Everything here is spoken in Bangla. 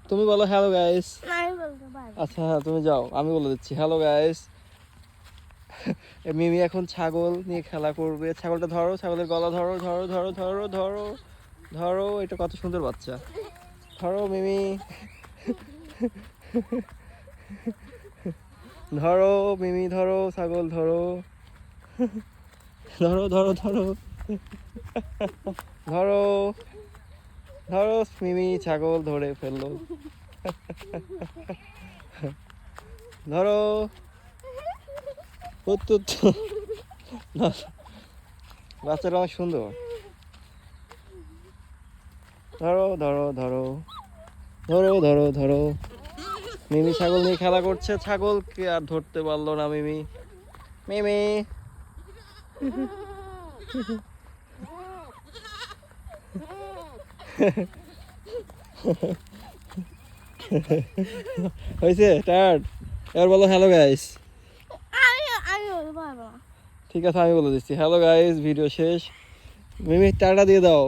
তুমি বলো হ্যালো গাইস। আমি বলতে পারবো। আচ্ছা তুমি যাও, আমি বলে দিচ্ছি হ্যালো গাইস। মিমি এখন ছাগল নিয়ে খেলা করবে। ছাগলটা ধরো, ছাগলের গলা ধরো, ধরো ধরো ধরো ধরো ধরো। এটা কত সুন্দর বাচ্চা। ধরো মিমি, ধরো মিমি, ধরো ছাগল ধরো, ধরো ধরো ধরো ধরো ধরো। মিমি ছাগল ধরে ফেললো। ধরো। বাচ্চাটা অনেক সুন্দর। ধরো ধরো ধরো ধরো ধরো ধরো। মিমি ছাগল নিয়ে খেলা করছে। ছাগলকে আর ধরতে পারলো না মিমি। মিমি হয়েছে টায়ার্ড? এবার বলো হ্যালো গাইস। আমি বলতে পারবো না। ঠিক আছে আমি বলে দিচ্ছি হ্যালো গাইস, ভিডিও শেষ। মিমি টাটা দিয়ে দাও।